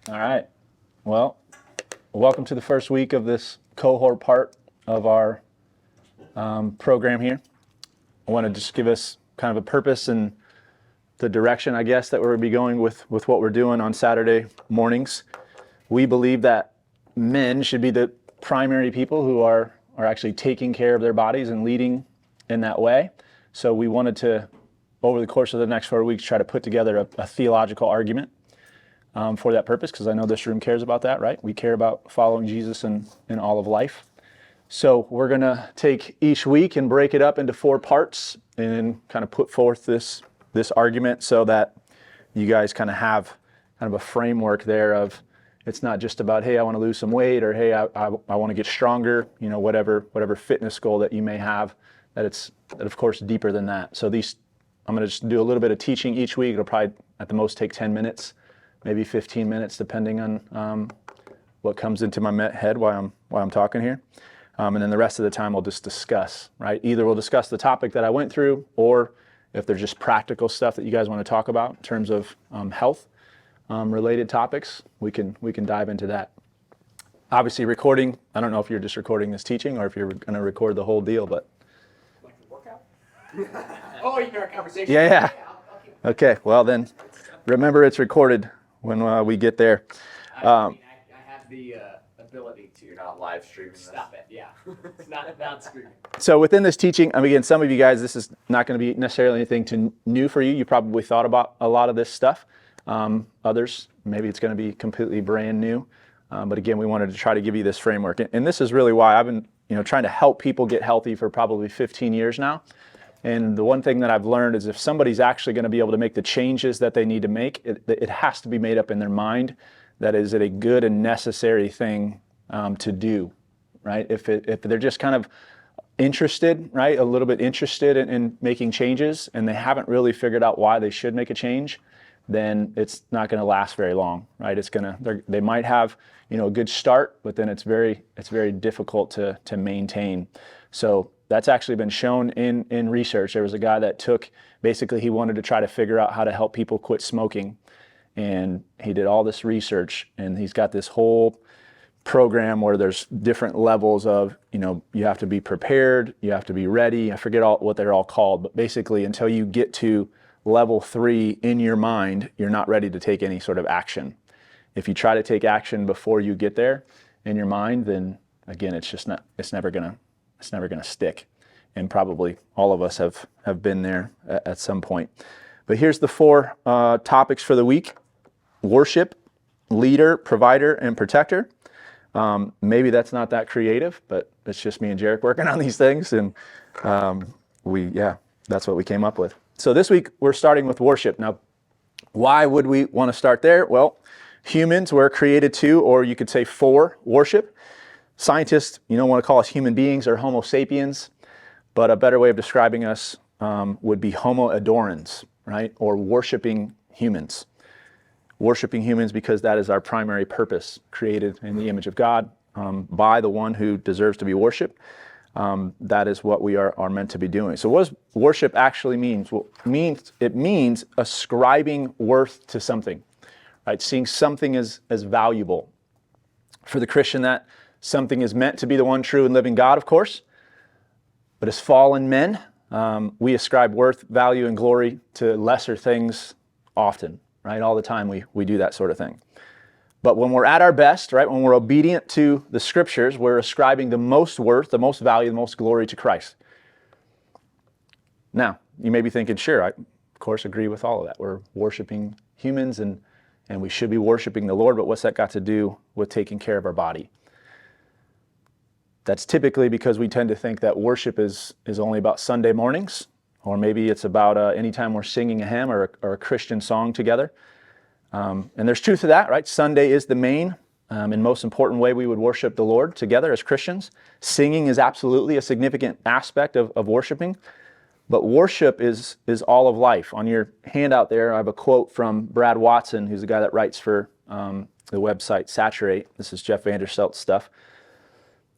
All right. Well, welcome to the first week of this cohort part of our program here. I want to just give us kind of a purpose and the direction, I guess, that we're going to be going with what we're doing on Saturday mornings. We believe that men should be the primary people who are actually taking care of their bodies and leading in that way. So we wanted to, over the course of the next 4 weeks, try to put together a theological argument for that purpose, because I know this room cares about that, right? We care about following Jesus in all of life. So we're going to take each week and break it up into 4 parts and kind of put forth this argument so that you guys kind of have kind of a framework there of, it's not just about, hey, I want to lose some weight, or hey, I want to get stronger, you know, whatever fitness goal that you may have, that of course deeper than that. So I'm going to just do a little bit of teaching each week. It'll probably at the most take 10 minutes, maybe 15 minutes, depending on what comes into my head while I'm talking here. And then the rest of the time we'll just discuss, right? Either we'll discuss the topic that I went through, or if there's just practical stuff that you guys want to talk about in terms of health related topics, we can dive into that. Obviously recording, I don't know if you're just recording this teaching or if you're going to record the whole deal, but. Like the workout? Oh, you know our conversation? Yeah. Okay, well then, remember it's recorded when we get there. I have the ability to. You're not live streaming this. Stop it, yeah. It's not streaming. So within this teaching, I mean, again, some of you guys, this is not going to be necessarily anything new for you. You probably thought about a lot of this stuff. Others, maybe it's going to be completely brand new. But again, we wanted to try to give you this framework. And this is really why I've been, trying to help people get healthy for probably 15 years now. And the one thing that I've learned is if somebody's actually going to be able to make the changes that they need to make, it has to be made up in their mind. That is it a good and necessary thing to do, right? If they're just kind of interested, right, a little bit interested in making changes, and they haven't really figured out why they should make a change, then it's not going to last very long, right? They might have, a good start, but then it's very difficult to maintain. So that's actually been shown in research. There was a guy that he wanted to try to figure out how to help people quit smoking. And he did all this research, and he's got this whole program where there's different levels of, you have to be prepared, you have to be ready. I forget what they're all called, but basically until you get to level 3 in your mind, you're not ready to take any sort of action. If you try to take action before you get there in your mind, then again, it's never gonna stick. And probably all of us have been there at some point. But here's the 4 topics for the week: worship, leader, provider, and protector. Maybe that's not that creative, but it's just me and Jarek working on these things, and that's what we came up with. So this week we're starting with worship. Now, why would we want to start there? Well, humans were created to, or you could say for, worship. Scientists, want to call us human beings or Homo sapiens, but a better way of describing us would be Homo adorans, right? Or worshiping humans. Worshiping humans because that is our primary purpose, created in the image of God by the one who deserves to be worshiped. That is what we are meant to be doing. So what does worship actually mean? Well, it means ascribing worth to something, right? Seeing something as valuable. For the Christian, that something is meant to be the one true and living God, of course. But as fallen men, we ascribe worth, value, and glory to lesser things often, right? All the time we do that sort of thing. But when we're at our best, right, when we're obedient to the scriptures, we're ascribing the most worth, the most value, the most glory to Christ. Now, you may be thinking, sure, I, of course, agree with all of that. We're worshiping humans and we should be worshiping the Lord, but what's that got to do with taking care of our body? That's typically because we tend to think that worship is only about Sunday mornings, or maybe it's about anytime we're singing a hymn or a Christian song together. And there's truth to that, right? Sunday is the main and most important way we would worship the Lord together as Christians. Singing is absolutely a significant aspect of worshiping, but worship is all of life. On your handout there, I have a quote from Brad Watson, who's the guy that writes for the website Saturate. This is Jeff Vanderselt's stuff.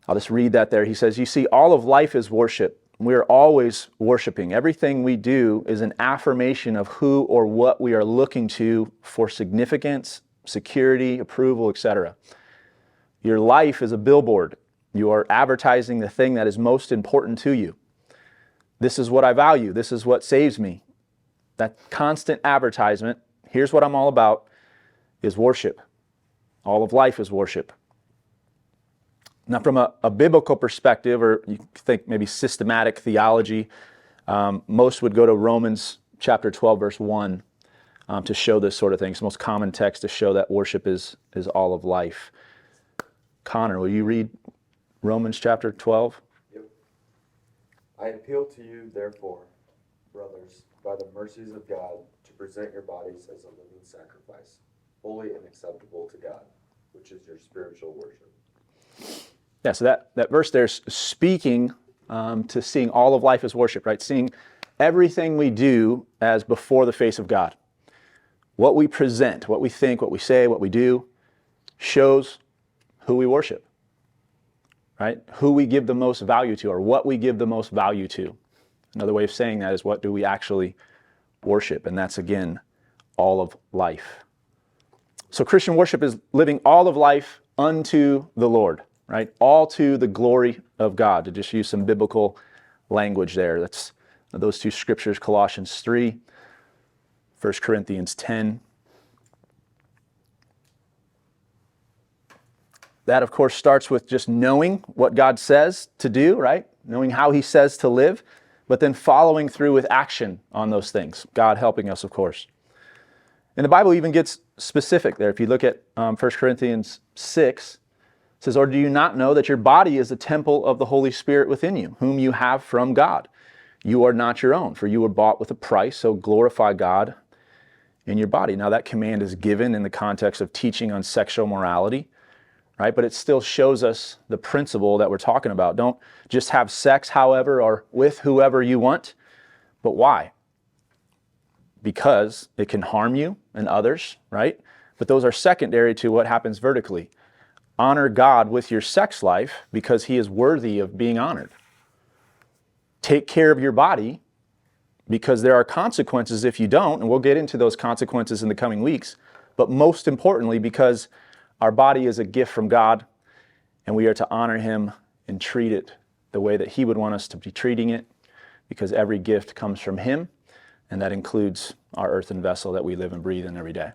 I'll just read that there. He says, "You see, all of life is worship. We are always worshiping. Everything we do is an affirmation of who or what we are looking to for significance, security, approval, etc. Your life is a billboard. You are advertising the thing that is most important to you. This is what I value. This is what saves me. That constant advertisement, here's what I'm all about, is worship. All of life is worship. Now, from a biblical perspective, or you think maybe systematic theology, most would go to Romans chapter 12, verse 1 to show this sort of thing. It's the most common text to show that worship is all of life. Connor, will you read Romans chapter 12? Yep. I appeal to you, therefore, brothers, by the mercies of God, to present your bodies as a living sacrifice, holy and acceptable to God, which is your spiritual worship. Yeah, so that verse there's speaking to seeing all of life as worship, right? Seeing everything we do as before the face of God. What we present, what we think, what we say, what we do, shows who we worship, right? Who we give the most value to, or what we give the most value to. Another way of saying that is, what do we actually worship? And that's, again, all of life. So Christian worship is living all of life unto the Lord, right? All to the glory of God, to just use some biblical language there. That's those two scriptures, Colossians 3, 1 Corinthians 10. That, of course, starts with just knowing what God says to do, right? Knowing how he says to live, but then following through with action on those things. God helping us, of course. And the Bible even gets specific there. If you look at 1 Corinthians 6, it says, or do you not know that your body is a temple of the Holy Spirit within you, whom you have from God? You are not your own, for you were bought with a price, so glorify God in your body. Now that command is given in the context of teaching on sexual morality, right? But it still shows us the principle that we're talking about. Don't just have sex, however, or with whoever you want. But why? Because it can harm you and others, right? But those are secondary to what happens vertically. Honor God with your sex life because he is worthy of being honored. Take care of your body because there are consequences if you don't, and we'll get into those consequences in the coming weeks. But most importantly, because our body is a gift from God, and we are to honor him and treat it the way that he would want us to be treating it, because every gift comes from him, and that includes our earthen vessel that we live and breathe in every day.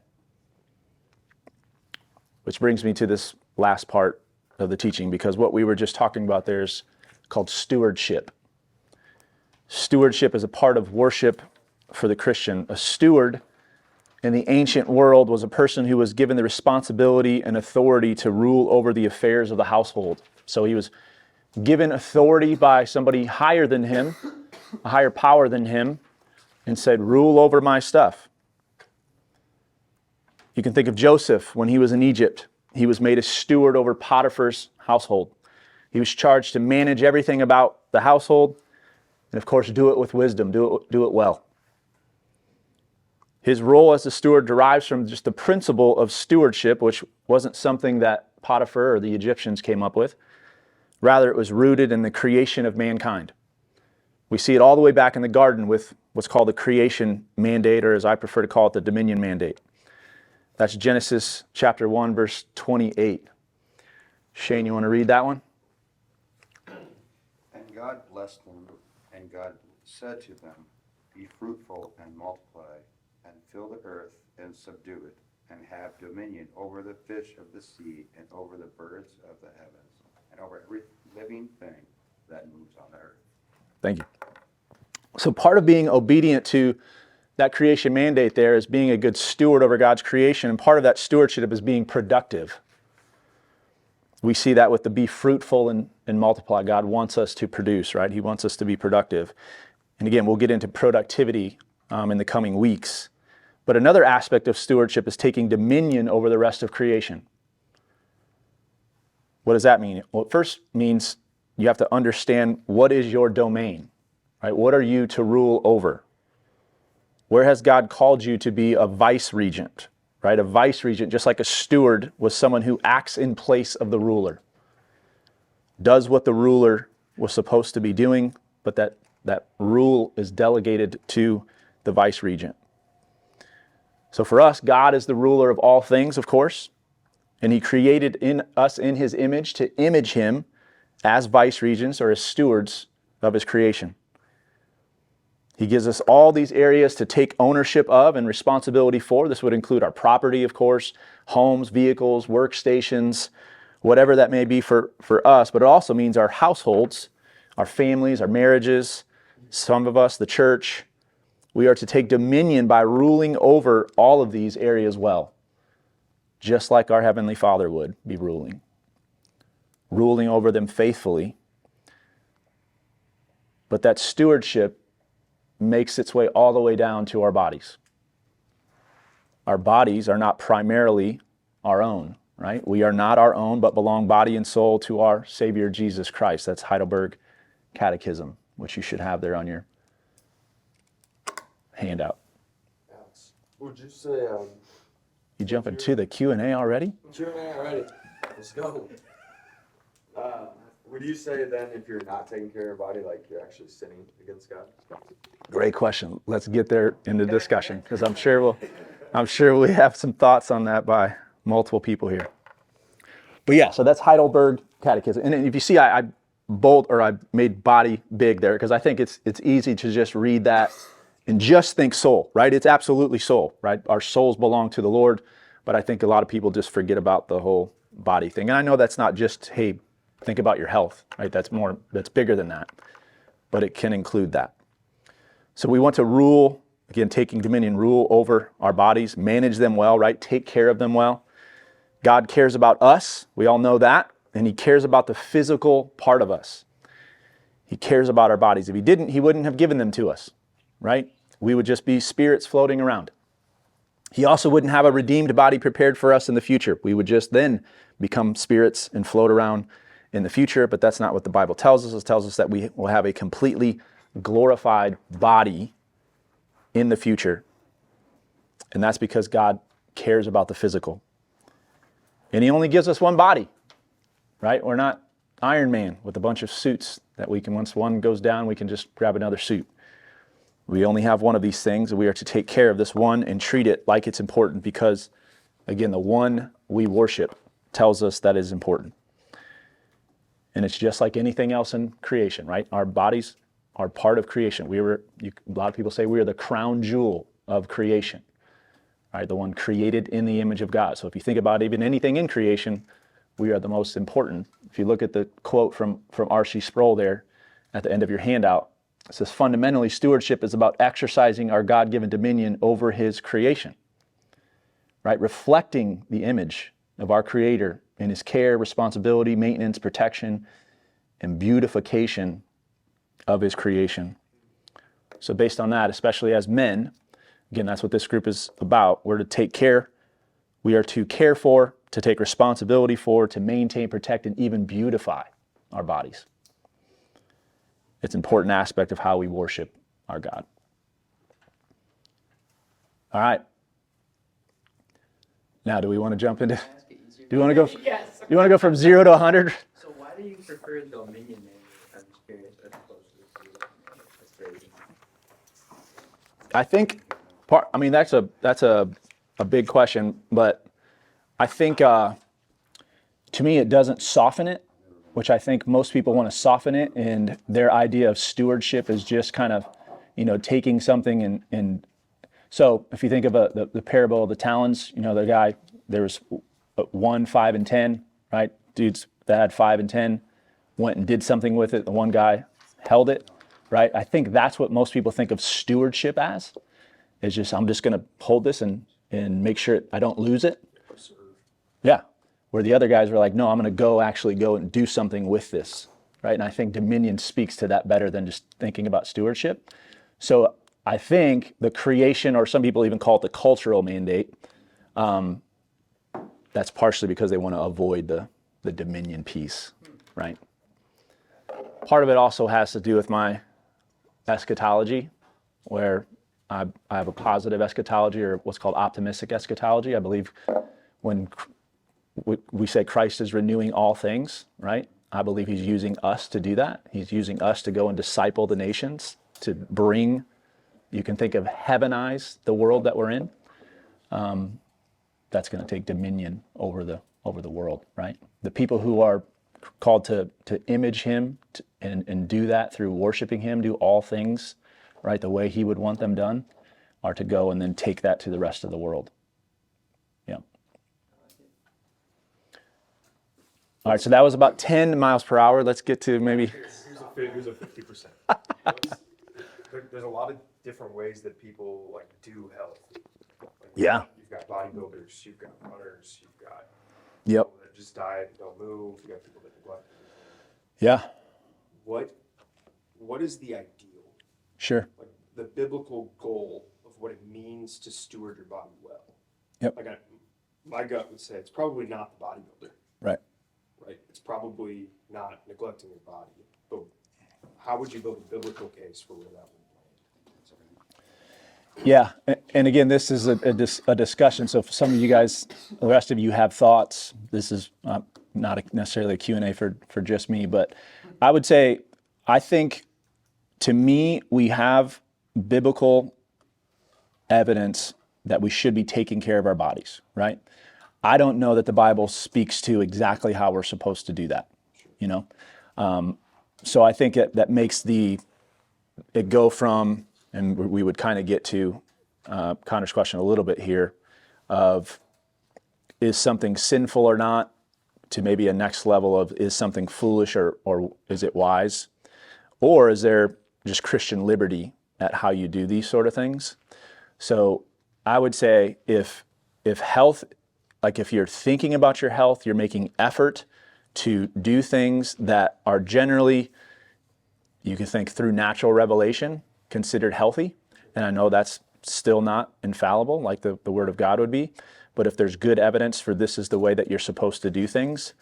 Which brings me to this last part of the teaching, because what we were just talking about there is called stewardship. Stewardship is a part of worship for the Christian. A steward in the ancient world was a person who was given the responsibility and authority to rule over the affairs of the household. So he was given authority by somebody higher than him, a higher power than him, and said, rule over my stuff. You can think of Joseph when he was in Egypt. He was made a steward over Potiphar's household. He was charged to manage everything about the household, and of course, do it with wisdom, do it well. His role as a steward derives from just the principle of stewardship, which wasn't something that Potiphar or the Egyptians came up with. Rather, it was rooted in the creation of mankind. We see it all the way back in the garden with what's called the creation mandate, or as I prefer to call it, the dominion mandate. That's Genesis chapter 1, verse 28. Shane, you want to read that one? And God blessed them, and God said to them, be fruitful and multiply, and fill the earth and subdue it, and have dominion over the fish of the sea, and over the birds of the heavens, and over every living thing that moves on the earth. Thank you. So part of being obedient to that creation mandate there is being a good steward over God's creation, and part of that stewardship is being productive. We see that with the be fruitful and multiply. God wants us to produce, right? He wants us to be productive. And again, we'll get into productivity in the coming weeks. But another aspect of stewardship is taking dominion over the rest of creation. What does that mean? Well, it first means you have to understand what is your domain, right? What are you to rule over? Where has God called you to be a vice regent, right? A vice regent, just like a steward, was someone who acts in place of the ruler. Does what the ruler was supposed to be doing, but that rule is delegated to the vice regent. So for us, God is the ruler of all things, of course, and he created in us in his image to image him as vice regents or as stewards of his creation. He gives us all these areas to take ownership of and responsibility for. This would include our property, of course, homes, vehicles, workstations, whatever that may be for us, but it also means our households, our families, our marriages, some of us, the church. We are to take dominion by ruling over all of these areas well, just like our Heavenly Father would be ruling over them faithfully. But that stewardship makes its way all the way down to our bodies. Our bodies are not primarily our own, right? We are not our own, but belong body and soul to our Savior Jesus Christ. That's Heidelberg Catechism, which you should have there on your handout. Alex, would you say, You jumping to the Q&A already? Q&A already? Let's go. Would you say then if you're not taking care of your body, like you're actually sinning against God? Great question. Let's get there in the discussion, because I'm sure we have some thoughts on that by multiple people here. But yeah, so that's Heidelberg Catechism. And if you see, I made body big there because I think it's easy to just read that and just think soul, right? It's absolutely soul, right? Our souls belong to the Lord, but I think a lot of people just forget about the whole body thing. And I know that's not just, hey, think about your health, right? That's bigger than that, but it can include that. So we want to rule, again, taking dominion, rule over our bodies, manage them well, right? Take care of them well. God cares about us. We all know that. And he cares about the physical part of us. He cares about our bodies. If he didn't, he wouldn't have given them to us, right? We would just be spirits floating around. He also wouldn't have a redeemed body prepared for us in the future. We would just then become spirits and float around in the future, but that's not what the Bible tells us. It tells us that we will have a completely glorified body in the future. And that's because God cares about the physical. And he only gives us one body, right? We're not Iron Man with a bunch of suits that we can, once one goes down, we can just grab another suit. We only have one of these things, and we are to take care of this one and treat it like it's important because, again, the one we worship tells us that is important. And it's just like anything else in creation, right? Our bodies are part of creation. A lot of people say we are the crown jewel of creation, right? The one created in the image of God. So if you think about even anything in creation, we are the most important. If you look at the quote from R.C. Sproul there at the end of your handout, it says, fundamentally, stewardship is about exercising our God-given dominion over his creation, right? Reflecting the image of our Creator in his care, responsibility, maintenance, protection, and beautification of his creation. So based on that, especially as men, again, that's what this group is about. We're to take care. We are to care for, to take responsibility for, to maintain, protect, and even beautify our bodies. It's an important aspect of how we worship our God. All right. Now, do we want to jump into? Do you want to go? Yes. You want to go from 0 to 100? So why do you prefer dominion name? I'm just curious as opposed to that's very easy. I think that's a big question, but I think to me it doesn't soften it, which I think most people want to soften it, and their idea of stewardship is just kind of, taking something and so if you think of the parable of the talents, the guy, there was 1, 5, and 10, right? Dudes that had 5 and 10 went and did something with it. The one guy held it, right? I think that's what most people think of stewardship as, is just, I'm just going to hold this and make sure I don't lose it. Yeah. Where the other guys were like, no, I'm going to actually go and do something with this, right? And I think dominion speaks to that better than just thinking about stewardship. So I think the creation, or some people even call it the cultural mandate, that's partially because they want to avoid the dominion piece, right? Part of it also has to do with my eschatology, where I have a positive eschatology, or what's called optimistic eschatology. I believe when we say Christ is renewing all things, right? I believe he's using us to do that. He's using us to go and disciple the nations, to bring, you can think of heavenize the world that we're in. that's going to take dominion over the world, right? The people who are called to image him and do that through worshiping him, do all things, right, the way he would want them done, are to go and then take that to the rest of the world. Yeah. All right, so that was about 10 miles per hour. Let's get to maybe... Here's a 50%. There's a lot of different ways that people like do health. Yeah. You've got bodybuilders, you've got runners, you've got Yep. people that just diet and don't move, you've got people that neglect everything. Yeah. What is the ideal? Sure. Like the biblical goal of what it means to steward your body well. Yep. Like my gut would say it's probably not the bodybuilder. Right. Right? It's probably not neglecting your body. But how would you build a biblical case for where that would land? Yeah, and again, this is a discussion. So if some of you guys, the rest of you have thoughts, this is not necessarily a Q&A for just me, but I would say, I think, to me, we have biblical evidence that we should be taking care of our bodies, right? I don't know that the Bible speaks to exactly how we're supposed to do that, you know? So I think that makes it go from, and we would kind of get to Connor's question a little bit here, of is something sinful or not, to maybe a next level of is something foolish or is it wise? Or is there just Christian liberty at how you do these sort of things? So I would say if health, like if you're thinking about your health, you're making effort to do things that are generally, you can think through natural revelation, considered healthy. And I know that's still not infallible like the Word of God would be. But if there's good evidence for this is the way that you're supposed to do things.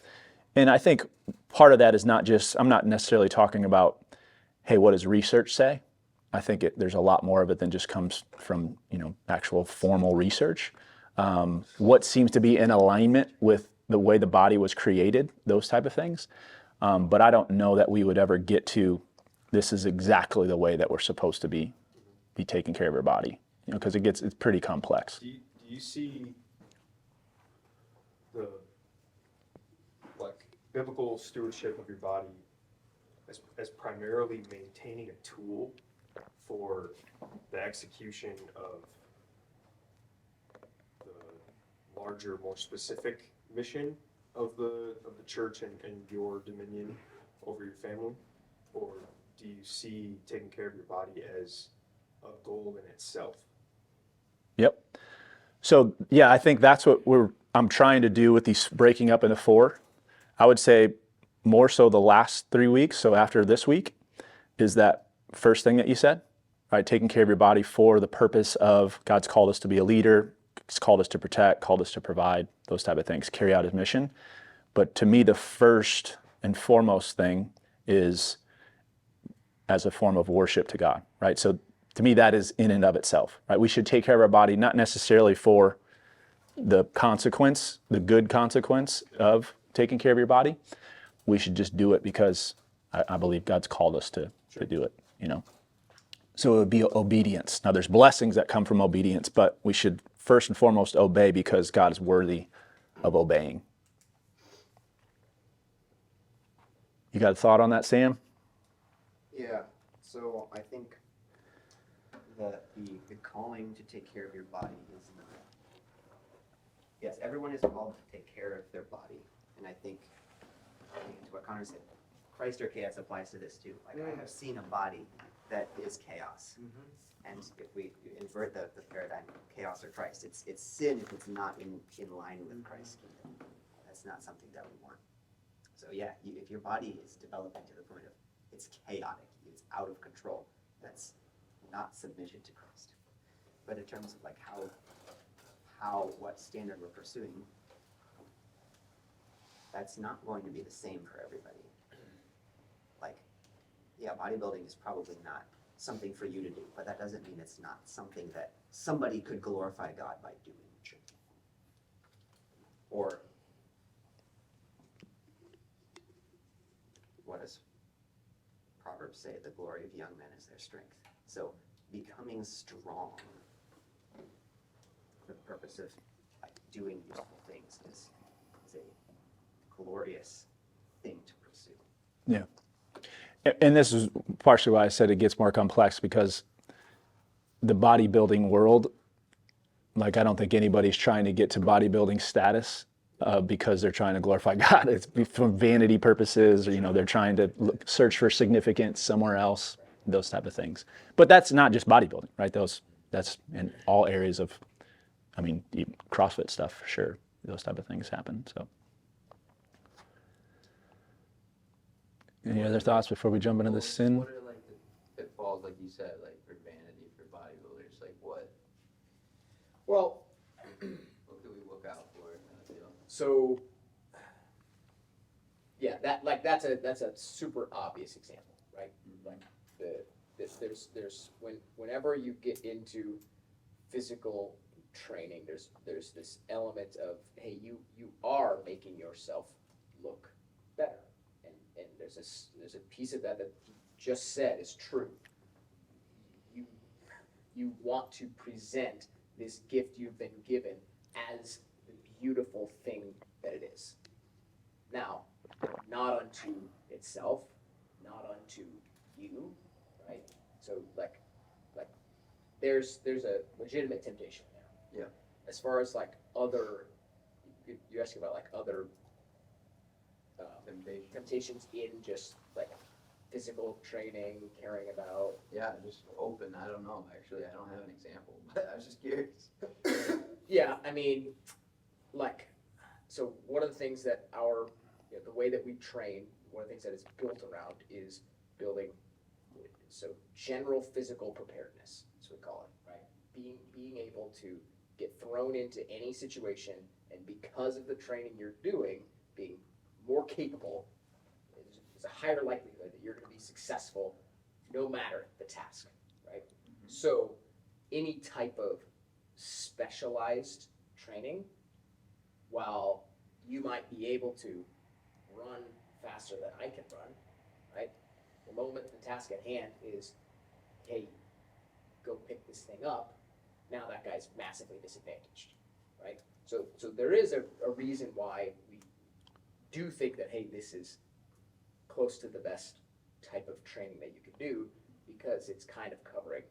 And I think part of that is not just, I'm not necessarily talking about, hey, what does research say? I think there's a lot more of it than just comes from, actual formal research. What seems to be in alignment with the way the body was created, those type of things. But I don't know that we would ever get to, this is exactly the way that we're supposed to be taking care of our body, because it's pretty complex. Do you see the biblical stewardship of your body as primarily maintaining a tool for the execution of the larger, more specific mission of the church and your dominion over your family? Or do you see taking care of your body as a goal in itself? Yep. So yeah, I think that's what I'm trying to do with these breaking up into 4. I would say more so the last 3 weeks. So after this week is that first thing that you said, right? Taking care of your body for the purpose of God's called us to be a leader. He's called us to protect, called us to provide, those type of things, carry out his mission. But to me, the first and foremost thing is as a form of worship to God, right? So to me, that is in and of itself, right? We should take care of our body, not necessarily for the consequence, the good consequence of taking care of your body. We should just do it because I believe God's called us to do it, So it would be obedience. Now there's blessings that come from obedience, but we should first and foremost obey because God is worthy of obeying. You got a thought on that, Sam? Yeah, so I think the calling to take care of your body is yes, everyone is called to take care of their body, and I think to what Connor said, Christ or chaos applies to this too. Like I have seen a body that is chaos, and if we invert the paradigm, chaos or Christ, it's sin if it's not in line with Christ's kingdom. That's not something that we want. So yeah, if your body is developing to the point of it's chaotic, it's out of control, that's not submission to Christ. But in terms of like what standard we're pursuing, that's not going to be the same for everybody. Like, yeah, bodybuilding is probably not something for you to do, but that doesn't mean it's not something that somebody could glorify God by doing. Or what does Proverbs say? The glory of young men is their strength. So becoming strong, purpose of doing useful things is a glorious thing to pursue. Yeah. And this is partially why I said it gets more complex, because the bodybuilding world, like, I don't think anybody's trying to get to bodybuilding status because they're trying to glorify God. It's for vanity purposes, or, they're trying to search for significance somewhere else, those type of things. But that's not just bodybuilding, right? That's in all areas of, even CrossFit stuff, for sure. Those type of things happen, so. Any other thoughts before we jump into the sin? What are like the pitfalls, like you said, like for vanity, for bodybuilders? Like what Well, do we look out for kind of deal? so yeah, that's a super obvious example, right? Like there's whenever you get into physical training, there's this element of, hey, you are making yourself look better, and there's a piece of that you just said is true. You want to present this gift you've been given as the beautiful thing that it is. Now, not unto itself, not unto you, right? So like there's a legitimate temptation there. Yeah. As far as like other, you're asking about like other temptations in just like physical training, caring about. Yeah, just open. I don't know. Actually, I don't have an example, but I was just curious. Yeah, like, so one of the things that the way that we train, one of the things that is built around is building, so general physical preparedness, that's what we call it, right? Being able to get thrown into any situation, and because of the training you're doing, being more capable, there's a higher likelihood that you're going to be successful no matter the task, right? Mm-hmm. So any type of specialized training, while you might be able to run faster than I can run, right? The moment the task at hand is, hey, go pick this thing up, now that guy's massively disadvantaged, right? So there is a reason why we do think that, hey, this is close to the best type of training that you can do, because it's kind of covering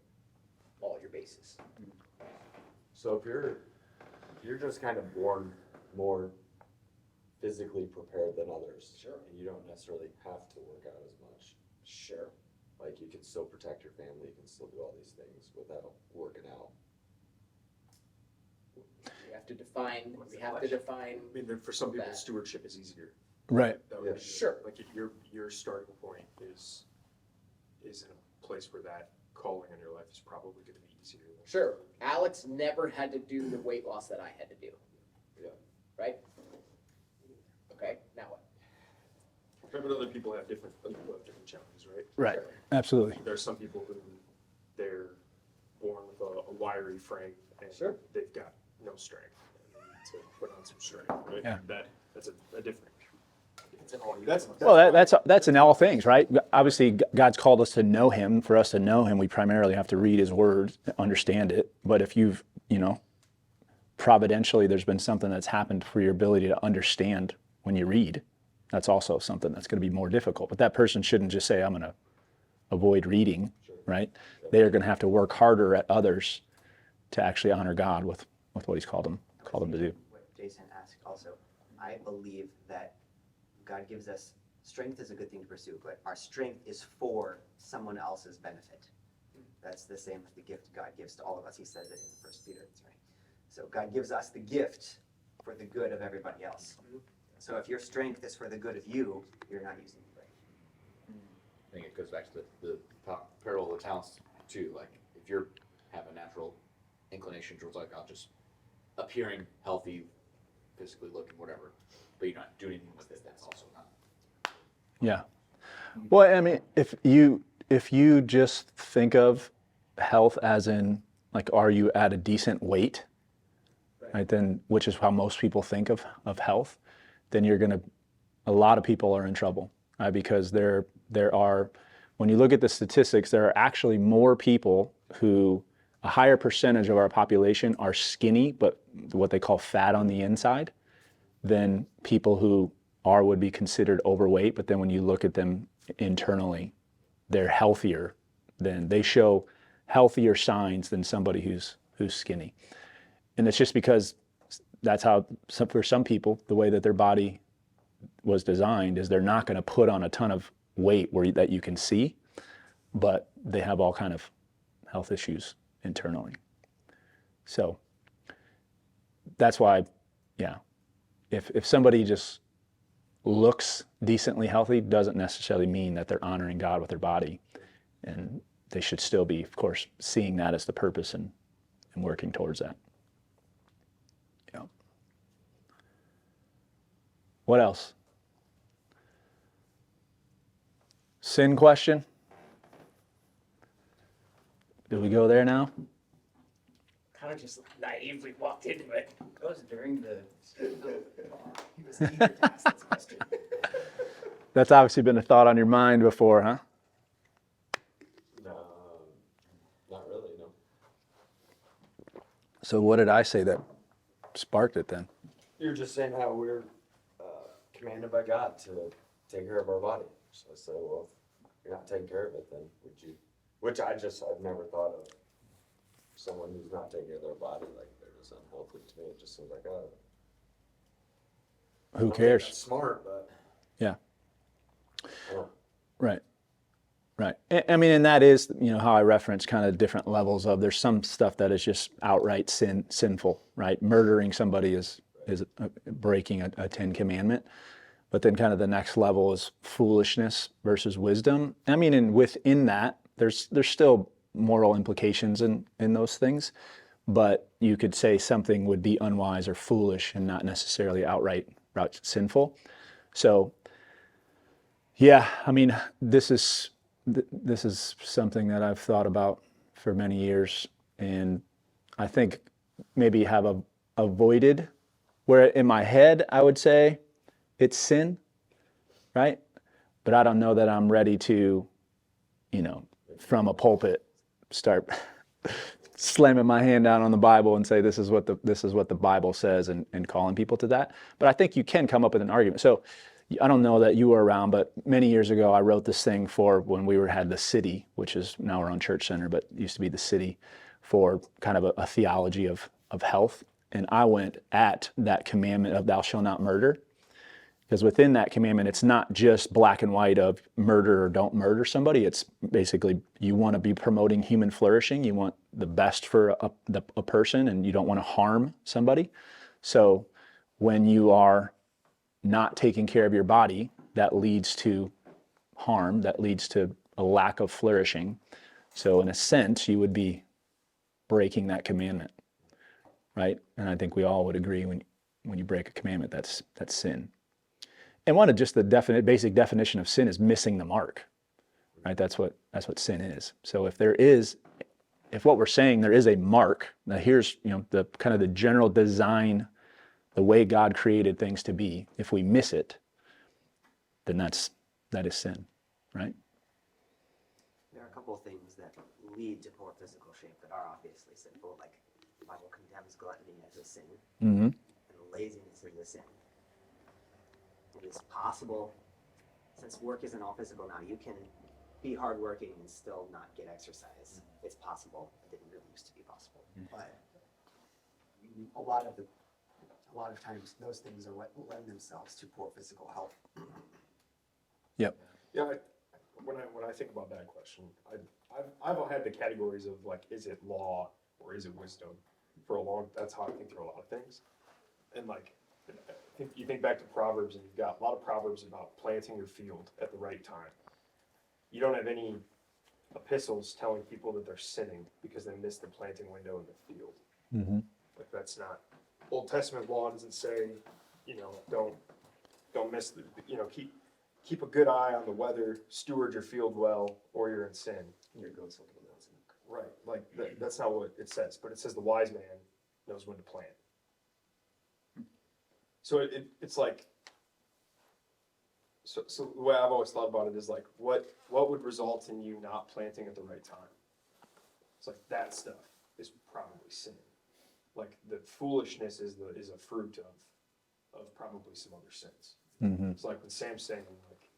all your bases. So if you're just kind of born more physically prepared than others, Sure. and you don't necessarily have to work out as much. Sure. Like, you can still protect your family, you can still do all these things without working out. We have to define. I mean, for some people, that. stewardship is easier. Right. That would be Sure. Like your starting point is in a place where that calling in your life is probably going to be easier. Sure. Alex never had to do the weight loss that I had to do. Yeah. Right? Okay, now what? But other people have different challenges, right? Right. Absolutely. There's some people who they're born with a wiry frame, and Sure. they've got no strength, and they need to put on some strength, right? Yeah. That's a different. Well, that's in all things, right? Obviously, God's called us to know Him. For us to know Him, we primarily have to read His Word, understand it. But if you've, providentially, there's been something that's happened for your ability to understand when you read, that's also something that's going to be more difficult. But that person shouldn't just say, I'm going to avoid reading, right? They are going to have to work harder at others to actually honor God with what He's called them to do. What Jason asked also, I believe that God gives us, strength is a good thing to pursue, but our strength is for someone else's benefit. That's the same with the gift God gives to all of us. He says it in 1 Peter, that's right. So God gives us the gift for the good of everybody else. So if your strength is for the good of you, you're not using it right. I think it goes back to the parable of the talents too. Like, if you have a natural inclination towards, like, I'll just appearing healthy, physically looking, whatever, but you're not doing anything with it, that's also not. Yeah. Well, I mean, if you just think of health as in, like, are you at a decent weight, right? Then, which is how most people think of health, then a lot of people are in trouble, because there are, when you look at the statistics, there are actually more people who a higher percentage of our population are skinny, but what they call fat on the inside, than people who would be considered overweight. But then when you look at them internally, they're healthier. Then they show healthier signs than somebody who's skinny. And it's just because that's how, for some people, the way that their body was designed is they're not going to put on a ton of weight that you can see, but they have all kind of health issues internally. So that's why, yeah, if somebody just looks decently healthy, doesn't necessarily mean that they're honoring God with their body. And they should still be, of course, seeing that as the purpose and working towards that. Yeah. What else? Sin question? Did we go there now? Kind of just naively walked into it. That was during the. He was eager to ask this question. That's obviously been a thought on your mind before, huh? No, not really, no. So what did I say that sparked it then? You're just saying how we're commanded by God to take care of our body. So I said, well, if you're not taking care of it, then would you? Which I've never thought of someone who's not taking care of their body like they're just unhealthy. To me, it just seems like, oh. Who cares? That's smart, but. Yeah. I don't. Right. Right. I mean, and that is, how I reference kind of different levels of, there's some stuff that is just outright sinful, right? Murdering somebody is breaking a 10 commandment. But then kind of the next level is foolishness versus wisdom. I mean, and within that, there's still moral implications in those things, but you could say something would be unwise or foolish and not necessarily outright sinful. So, yeah, I mean, this is something that I've thought about for many years, and I think maybe have avoided, where in my head I would say it's sin, right? But I don't know that I'm ready to, from a pulpit start slamming my hand down on the Bible and say this is what the Bible says and calling people to that. But I think you can come up with an argument. So I don't know that you were around, but many years ago I wrote this thing for when we had the city, which is now we're on Church Center, but used to be the city, for kind of a theology of health. And I went at that commandment of thou shalt not murder. Because within that commandment, it's not just black and white of murder or don't murder somebody. It's basically you want to be promoting human flourishing. You want the best for a person, and you don't want to harm somebody. So when you are not taking care of your body, that leads to harm, that leads to a lack of flourishing. So in a sense, you would be breaking that commandment, right? And I think we all would agree when you break a commandment, that's sin. And one of just the basic definition of sin is missing the mark, right? That's what sin is. So if what we're saying there is a mark, now here's the kind of the general design, the way God created things to be. If we miss it, then that is sin, right? There are a couple of things that lead to poor physical shape that are obviously sinful, like the Bible condemns gluttony as a sin, Mm-hmm. and laziness is a sin. It is possible, since work isn't all physical now, you can be hardworking and still not get exercise. It's possible. It didn't really used to be possible, but a lot of times those things are what lend themselves to poor physical health. Yep. Yeah, when I think about that question, I've had the categories of like, is it law or is it wisdom? That's how I think through a lot of things. And like, you think back to Proverbs, and you've got a lot of Proverbs about planting your field at the right time. You don't have any epistles telling people that they're sinning because they missed the planting window in the field. Mm-hmm. Like that's not Old Testament law doesn't say, don't miss the, keep a good eye on the weather, steward your field well, or you're in sin. Here goes something else. Right, like that's not what it says, but it says the wise man knows when to plant. So it's like, so the way I've always thought about it is like, what would result in you not planting at the right time? It's like that stuff. is probably sin. Like the foolishness is a fruit of probably some other sins. Mm-hmm. It's like when Sam's saying, like,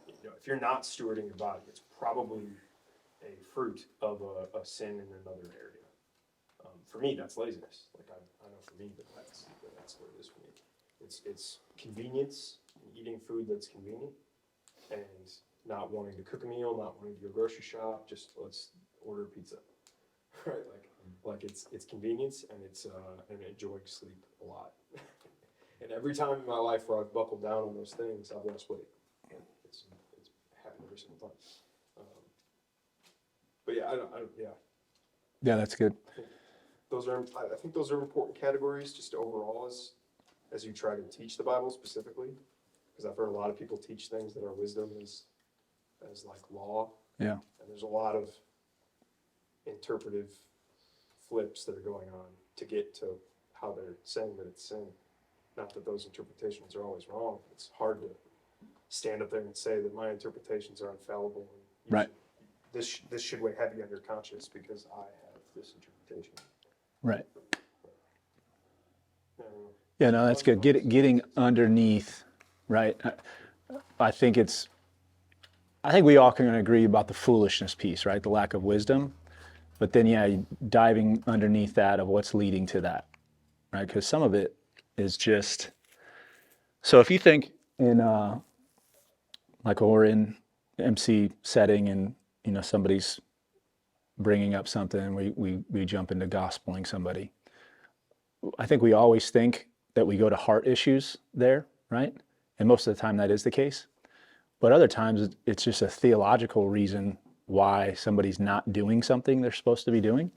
you know, if you're not stewarding your body, it's probably a fruit of a sin in another area. For me, that's laziness. Like I know for me, but that's what it is for me. It's convenience, eating food that's convenient, and not wanting to cook a meal, not wanting to go grocery shop. Just let's order pizza, right? Like it's convenience, and it's and enjoying sleep a lot. And every time in my life where I've buckled down on those things, I've lost weight. It's happened every single time. But yeah, I don't yeah. Yeah, that's good. I think those are important categories just overall as you try to teach the Bible specifically, because I've heard a lot of people teach things that are wisdom as like law. Yeah. And there's a lot of interpretive flips that are going on to get to how they're saying that it's sin. Not that those interpretations are always wrong. It's hard to stand up there and say that my interpretations are infallible. And Right. This should weigh heavy on your conscience because I have this interpretation. Right. Um, Yeah, no, that's good. Getting underneath, right? I think we all can agree about the foolishness piece, right? The lack of wisdom. But then, yeah, diving underneath that of what's leading to that, right? Because some of it is just, so if you think in, like when we're in MC setting and, you know, somebody's bringing up something, we jump into gospeling somebody. I think we always think that we go to heart issues there, right? And most of the time that is the case. But other times it's just a theological reason why somebody's not doing something they're supposed to be doing.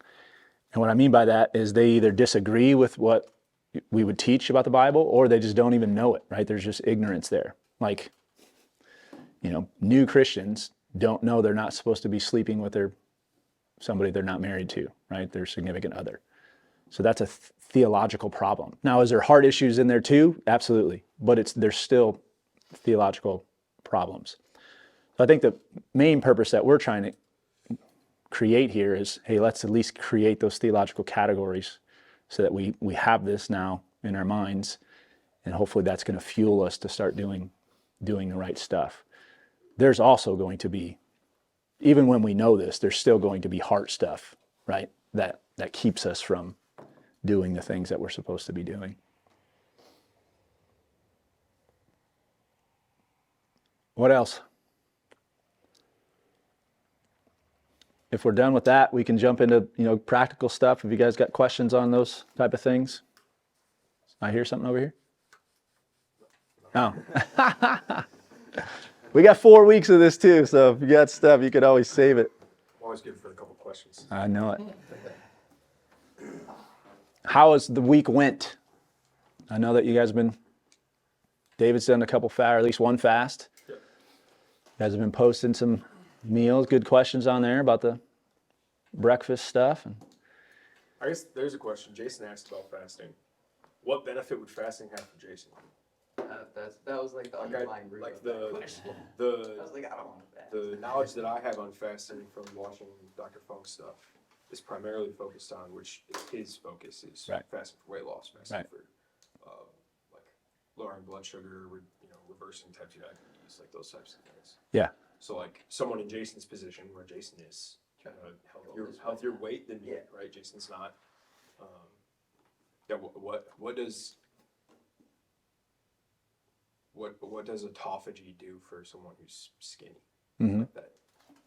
And what I mean by that is they either disagree with what we would teach about the Bible, or they just don't even know it, right? There's just ignorance there. Like, you know, new Christians don't know they're not supposed to be sleeping with somebody they're not married to, right? Their significant other. So that's a theological problem. Now, is there heart issues in there too? Absolutely. But there's still theological problems. So I think the main purpose that we're trying to create here is, hey, let's at least create those theological categories so that we have this now in our minds, and hopefully that's going to fuel us to start doing the right stuff. There's also going to be, even when we know this, there's still going to be heart stuff, right? That keeps us from doing the things that we're supposed to be doing. What else? If we're done with that, we can jump into, you know, practical stuff. If you guys got questions on those type of things. I hear something over here. Oh. We got 4 weeks of this too, so if you got stuff, you could always save it. Always good for a couple questions. I know it. How has the week went? I know that you guys have David's done a couple or at least one fast. Yep. You guys have been posting some meals, good questions on there about the breakfast stuff. I guess there's a question. Jason asked about fasting. What benefit would fasting have for Jason? That was like the underlying root Like of that question. I the was like, I don't want that. the knowledge that I have on fasting from watching Dr. Funk's stuff is primarily focused on, which is his focus is Right. fasting for weight loss, fasting Right. for like lowering blood sugar, reversing type 2 diabetes, like those types of things. Yeah. So like someone in Jason's position, where Jason is healthier weight than me, Yeah. right? Jason's not. Yeah. What does autophagy do for someone who's skinny? Mm-hmm. Like that?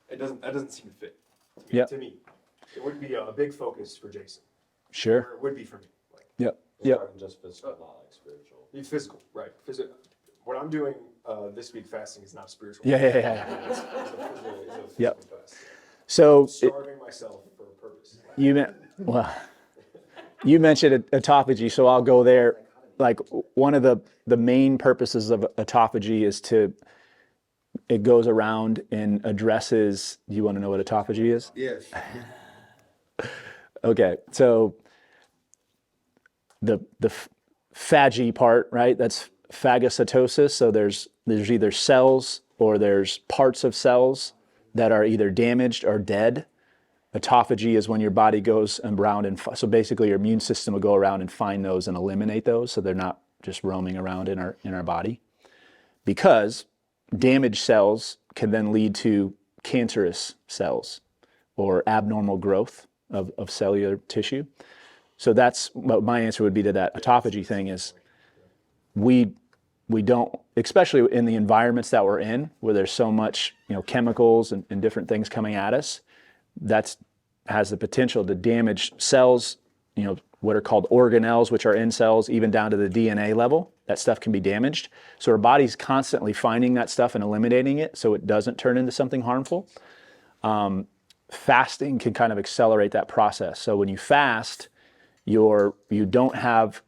That doesn't seem to fit. Yep. To me, it would be a big focus for Jason. Sure. Or it would be for me. Like, Yep. We're Yep. talking just physical, not like spiritual. be physical, right? What I'm doing this week fasting is not spiritual. Yeah. It's a physical Yep. fast. So Starving myself for a purpose. you mentioned autophagy, so I'll go there. Like one of the main purposes of autophagy is it goes around and addresses. Do you want to know what autophagy is? Yes. Okay, so the phagy part, right? That's phagocytosis. So there's either cells or there's parts of cells that are either damaged or dead, Autophagy is when your body goes around and so basically your immune system will go around and find those and eliminate those, so they're not just roaming around in our body. Because damaged cells can then lead to cancerous cells or abnormal growth of cellular tissue. So that's what my answer would be to that autophagy thing is we don't, especially in the environments that we're in, where there's so much, chemicals and different things coming at us, that's has the potential to damage cells, what are called organelles, which are in cells, even down to the DNA level. That stuff can be damaged. So our body's constantly finding that stuff and eliminating it so it doesn't turn into something harmful. Fasting can kind of accelerate that process. So when you fast, you don't have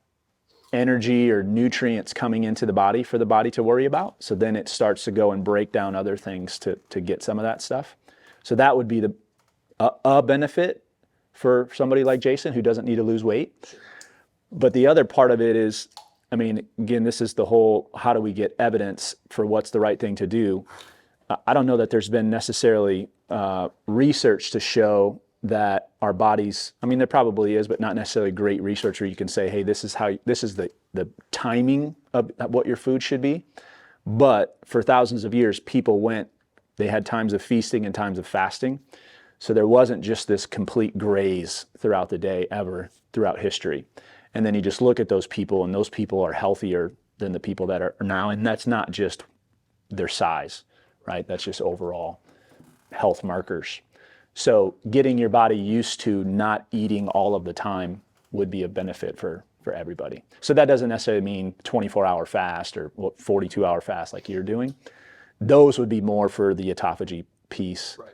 energy or nutrients coming into the body for the body to worry about. So then it starts to go and break down other things to get some of that stuff. So that would be a benefit for somebody like Jason who doesn't need to lose weight. But the other part of it is, again, this is the whole, how do we get evidence for what's the right thing to do? I don't know that there's been necessarily research to show that our bodies, there probably is, but not necessarily great research where you can say, hey, this is the timing of what your food should be. But for thousands of years, they had times of feasting and times of fasting. So there wasn't just this complete graze throughout the day ever throughout history. And then you just look at those people, and those people are healthier than the people that are now. And that's not just their size, right? That's just overall health markers. So getting your body used to not eating all of the time would be a benefit for everybody. So that doesn't necessarily mean 24-hour fast or 42-hour fast like you're doing. Those would be more for the autophagy piece. Right.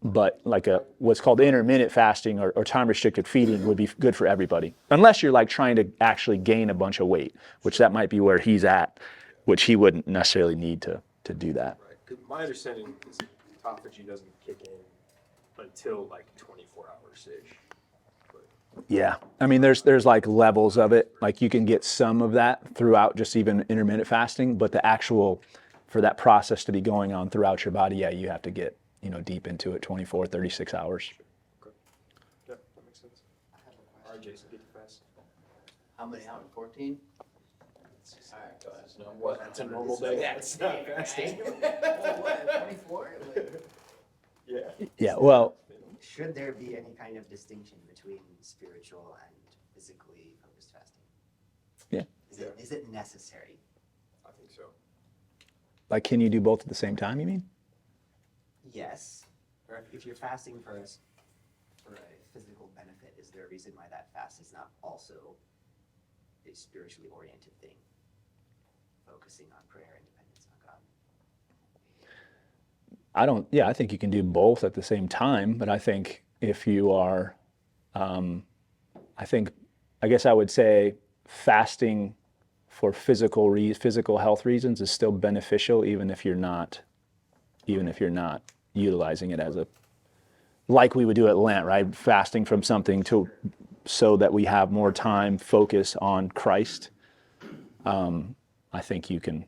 But like what's called intermittent fasting or time-restricted feeding would be good for everybody. Unless you're like trying to actually gain a bunch of weight, which that might be where he's at, which he wouldn't necessarily need to do that. Right. 'Cause my understanding is autophagy doesn't kick in until like 24 hours-ish. Yeah. There's like levels of it. Like you can get some of that throughout just even intermittent fasting, but the actual, for that process to be going on throughout your body, you have to get deep into it, 24, 36 hours. Okay. Yeah, that makes sense. I have a All right, question. Jason, get to fast. How many hours? 14? Alright, go ahead. What? That's a normal day. Yeah, it's not fasting. 24? Yeah. Yeah, well, Should there be any kind of distinction between spiritual and physically focused fasting? Yeah. Is it necessary? I think so. like can you do both at the same time, you mean? Yes. Or if you're fasting for a physical benefit, is there a reason why that fast is not also a spiritually oriented thing? Focusing on prayer and dependence on God. I think you can do both at the same time, but I think if you are, I guess I would say fasting for physical health reasons is still beneficial, even if you're not utilizing it like we would do at Lent, right? Fasting from something so that we have more time focus on Christ. I think you can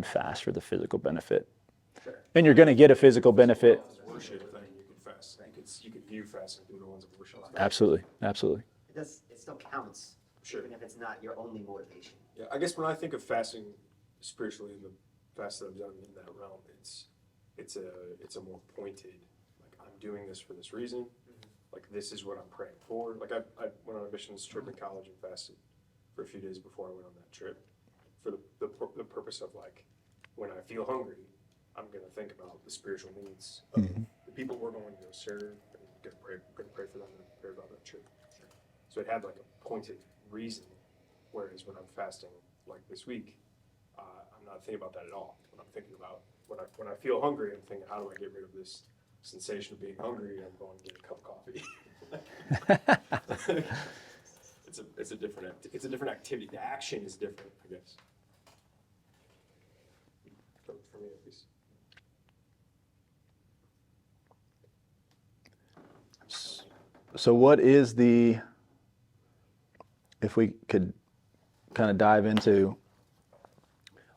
fast for the physical benefit. Sure. And you're going to get a physical benefit. Worship thing, you can fast. You could view fasting through the ones of worship. Absolutely. It still counts, Sure. even if it's not your only motivation. Yeah, I guess when I think of fasting spiritually in the fast that I've done in that realm, it's a more pointed, like I'm doing this for this reason, like this is what I'm praying for. Like I went on a missions trip in college and fasted for a few days before I went on that trip for the purpose of like when I feel hungry, I'm gonna think about the spiritual needs of the people we're going to go serve and gonna pray for them and pray about that trip. So it had like a pointed reason. Whereas when I'm fasting, like this week, I'm not thinking about that at all. When I'm thinking about when I feel hungry, I'm thinking, how do I get rid of this sensation of being hungry? I'm going to get a cup of coffee. It's a different activity. The action is different, I guess. For me, at least. So what is if we could kind of dive into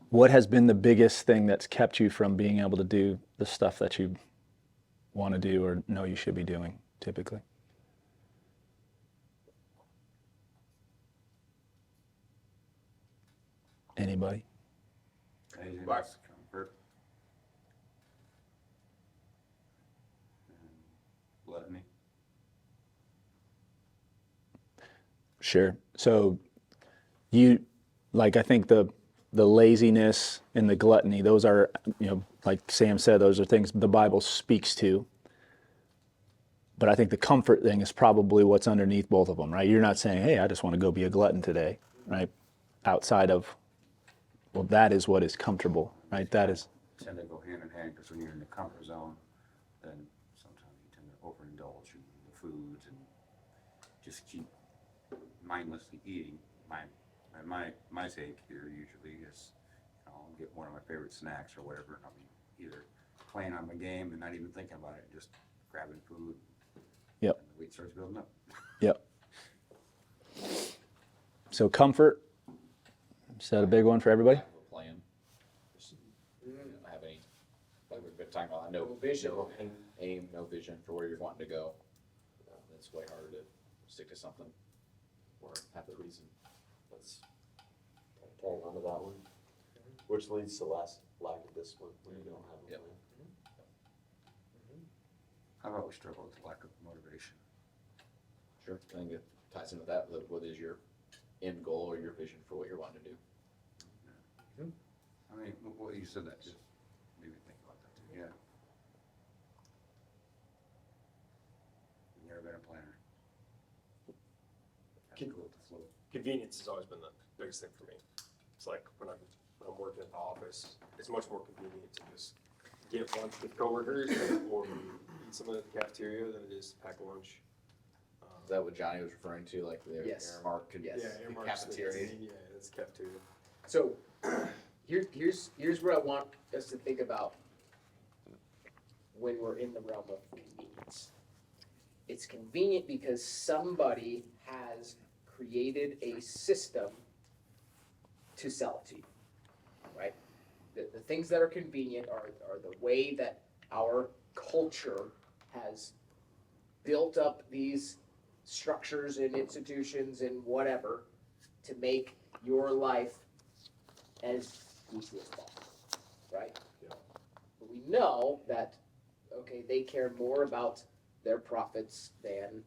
what has been the biggest thing that's kept you from being able to do the stuff that you want to do or know you should be doing typically. Anybody? Anything Right. else? Comfort. And gluttony. Sure. So you, like, I think the laziness and the gluttony, those are, like Sam said, those are things the Bible speaks to. But I think the comfort thing is probably what's underneath both of them, right? You're not saying, hey, I just want to go be a glutton today, right? Outside of, well, that is what is comfortable, right? That is, Tend to go hand in hand, because when you're in the comfort zone, then sometimes you tend to overindulge in the foods and just keep mindlessly eating. My take here usually is, I'll get one of my favorite snacks or whatever, and I'll be either playing on my game and not even thinking about it, just grabbing food. Yep. And the weight starts building up. yep. So comfort, is that a big one for everybody? Lack of a plan. Just, not have any, like we've been talking about, no No vision. no aim, no vision for where you're wanting to go. It's way harder to stick to something or have the reason. Let's tag onto that one. Which leads to lack of discipline when you don't have a Yep. plan. I've always struggled with lack of motivation. Sure. I think it ties into that. What is your end goal or your vision for what you're wanting to do? I mean, what you said that just made me think about that too, yeah. Never been a planner. Have to go with the flow. Convenience has always been the biggest thing for me. It's like when I'm working at the office, it's much more convenient to just get lunch with coworkers or eat some of the cafeteria than it is to pack a lunch. Is that what Johnny was referring to, like the Yes. Aramark could Yes. Yeah, the Airmark's the- cafeteria? Yeah, it's cafeteria. So here's what I want us to think about when we're in the realm of convenience. It's convenient because somebody has created a system to sell it to you, right? The things that are convenient are the way that our culture has built up these structures and institutions and whatever to make your life as easy as possible, right? Yeah. But we know that, okay, they care more about their profits than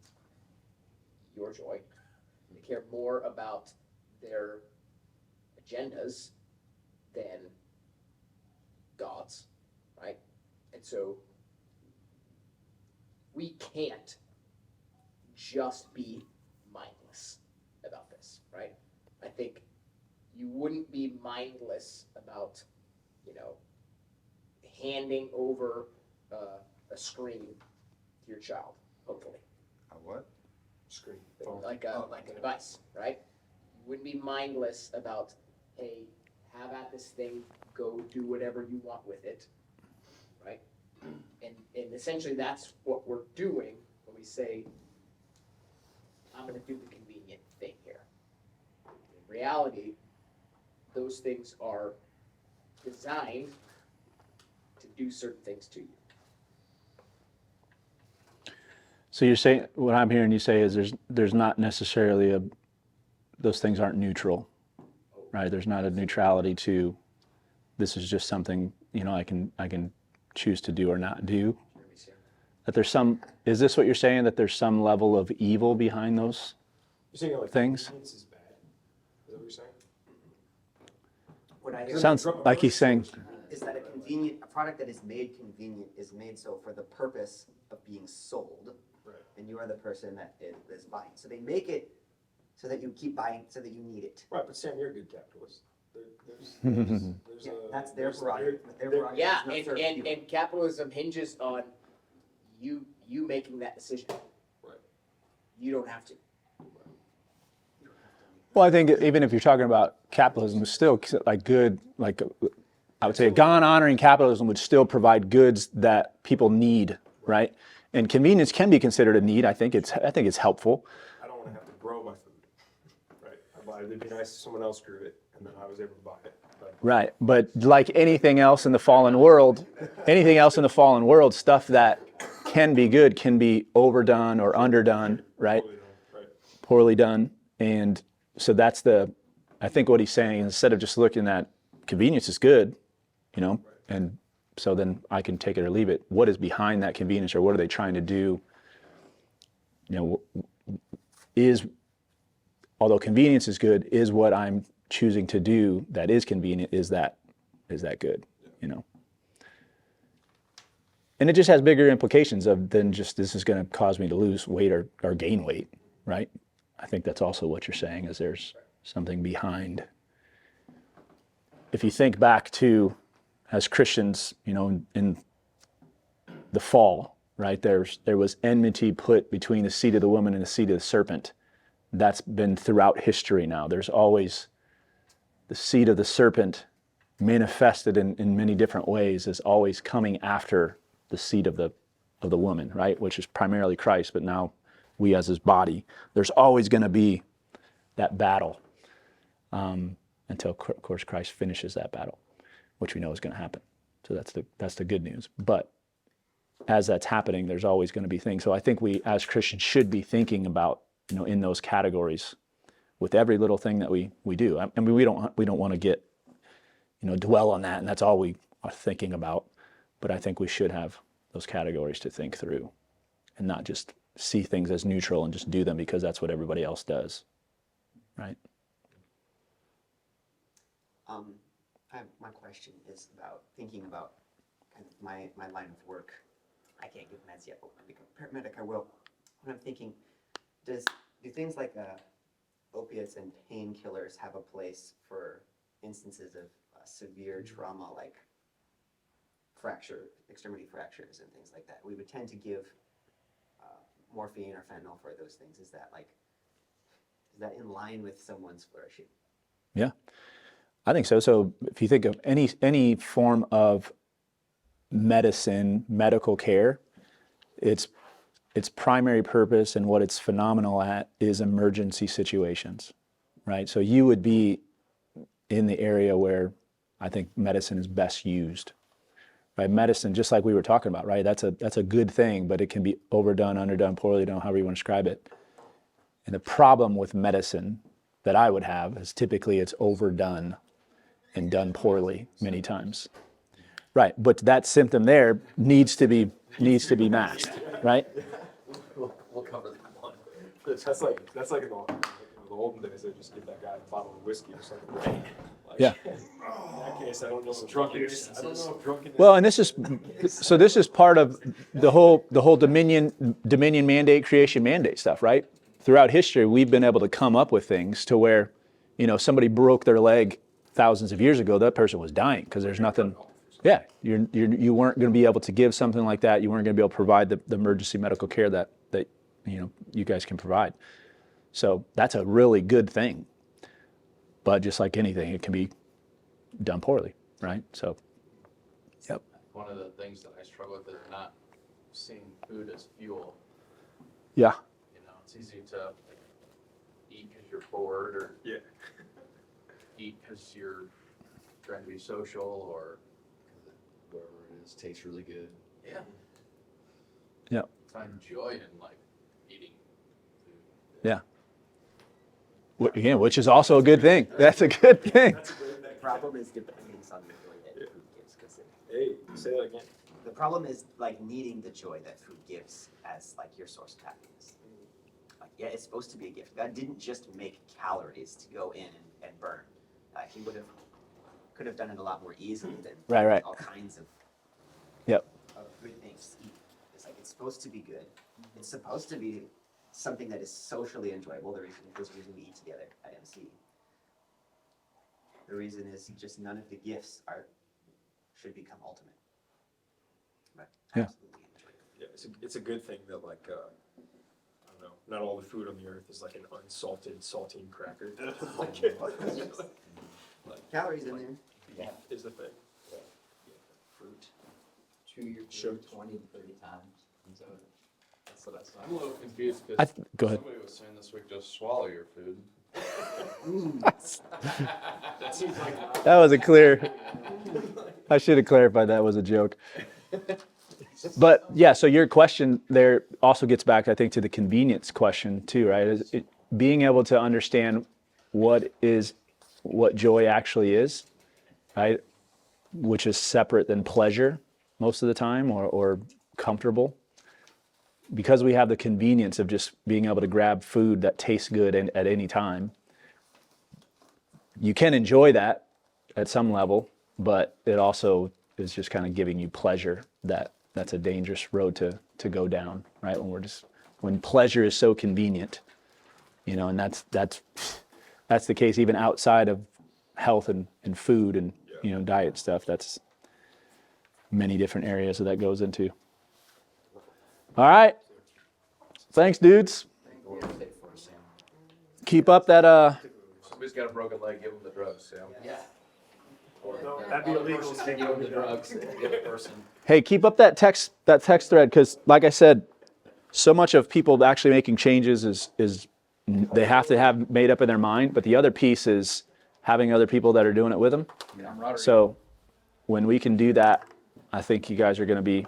your joy. They care more about their agendas than God's, right? And so we can't just be mindless about this, right? I think you wouldn't be mindless about, handing over a screen to your child, hopefully. A what? Screen. Like a device, right? You wouldn't be mindless about, hey, have at this thing, go do whatever you want with it, right? And essentially that's what we're doing when we say, I'm gonna do the convenient thing here. In reality, those things are designed to do certain things to you. So you're saying, what I'm hearing you say is there's not necessarily those things aren't neutral, right? There's not a neutrality to, this is just something, I can choose to do or not do. That there's is this what you're saying, that there's some level of evil behind those? You're saying like Things? convenience is bad? Is that what you're saying? What I hear Sounds like he's saying, is that a product that is made convenient is made so for the purpose of being sold. Right. And you are the person that is buying. So they make it so that you keep buying, so that you need it. Right, but Sam, you're a good capitalist. Yeah, that's their prerogative. But their there- prerogative Yeah, is not serve you. and capitalism hinges on you making that decision. Right. You don't have to. well, I think even if you're talking about capitalism, it's still like good, like I would say God honoring capitalism would still provide goods that people need, right? And convenience can be considered a need. I think it's helpful. I don't want to have to grow my food. Right. I buy it. It'd be nice if someone else grew it and then I was able to buy it. But Right, but like anything else in the fallen world, stuff that can be good can be overdone or underdone, right? Right. Poorly done. And so I think what he's saying, instead of just looking at convenience is good, and so then I can take it or leave it. What is behind that convenience, or what are they trying to do? Although convenience is good, is what I'm choosing to do that is convenient, is that good, And it just has bigger implications than just this is going to cause me to lose weight or gain weight, right? I think that's also what you're saying, is there's something behind. If you think back to, as Christians, in the fall, right, there was enmity put between the seed of the woman and the seed of the serpent. That's been throughout history now. There's always the seed of the serpent manifested in many different ways, is always coming after the seed of the woman, right, which is primarily Christ, but now we as his body. There's always going to be that battle until, of course, Christ finishes that battle, which we know is going to happen. So that's the good news. But as that's happening, there's always going to be things. So I think we as Christians should be thinking about, in those categories with every little thing that we do. I mean, we don't want to get, dwell on that, and that's all we are thinking about. But I think we should have those categories to think through, and not just see things as neutral and just do them because that's what everybody else does, right? My question is about thinking about kind of my line of work. I can't give meds yet, but when I become a paramedic, I will. When I'm thinking, do things like opiates and painkillers have a place for instances of severe trauma, like extremity fractures and things like that? We would tend to give morphine or fentanyl for those things. Is that in line with someone's flourishing? Yeah, I think so. So if you think of any form of medicine, medical care, its primary purpose and what it's phenomenal at is emergency situations, right? So you would be in the area where I think medicine is best used, right? Medicine, just like we were talking about, right? That's a good thing, but it can be overdone, underdone, poorly done, however you want to describe it. And the problem with medicine that I would have is typically it's overdone and done poorly many times. Right, but that symptom there needs to be masked, right? We'll cover that one. That's like in the olden days, they just give that guy a bottle of whiskey or something. Like, Yeah. In that case, I don't know if drunkenness. Well, and this is part of the whole dominion mandate, creation mandate stuff, right? Throughout history, we've been able to come up with things to where, somebody broke their leg thousands of years ago, that person was dying because there's nothing. Yeah, you weren't going to be able to give something like that. You weren't going to be able to provide the emergency medical care that you guys can provide. So that's a really good thing. But just like anything, it can be done poorly, right? So, yep. One of the things that I struggle with is not seeing food as fuel. Yeah. It's easy to eat because you're bored, or eat because you're trying to be social, or whatever it is tastes really good. Yeah. Yeah. Find joy in eating food. Yeah. Again, which is also a good thing. That's a good thing. The problem is dependence on the joy that food gives. Hey, say that again. The problem is needing the joy that food gives as your source of happiness. Yeah, it's supposed to be a gift. God didn't just make calories to go in and burn. He could have done it a lot more easily than Right. all kinds of Yep. good things to eat. It's supposed to be good. It's supposed to be something that is socially enjoyable. There's a reason we eat together at MC. The reason is just none of the gifts should become ultimate. But Yeah. absolutely enjoyable. Yeah, it's a good thing that I don't know, not all the food on the earth is like an unsalted saltine cracker. Calories in there. Yeah. Is the thing. Fruit. Chew your Sugar. food 20 to 30 times. And so that's what I saw. I'm a little confused because Go ahead. somebody was saying this week, just swallow your food. That seems like That was a clear. I should have clarified that was a joke. But yeah, so your question there also gets back, I think, to the convenience question too, right? Being able to understand what joy actually is, right? Which is separate than pleasure most of the time, or comfortable. Because we have the convenience of just being able to grab food that tastes good at any time, you can enjoy that at some level, but it also is just kind of giving you pleasure. That's a dangerous road to go down, right? When pleasure is so convenient, and that's the case even outside of health and food and diet stuff. That's many different areas that goes into. All right. Thanks, dudes. Keep up that Somebody's got a broken leg, give them the drugs, Sam. Yeah. Or No, that'd be illegal. give them the drugs, give a person. Hey, keep up that text thread, because like I said, so much of people actually making changes is they have to have made up in their mind, but the other piece is having other people that are doing it with them. So when we can do that, I think you guys are going to be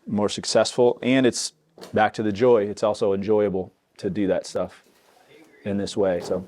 more successful, and it's back to the joy. It's also enjoyable to do that stuff in this way. So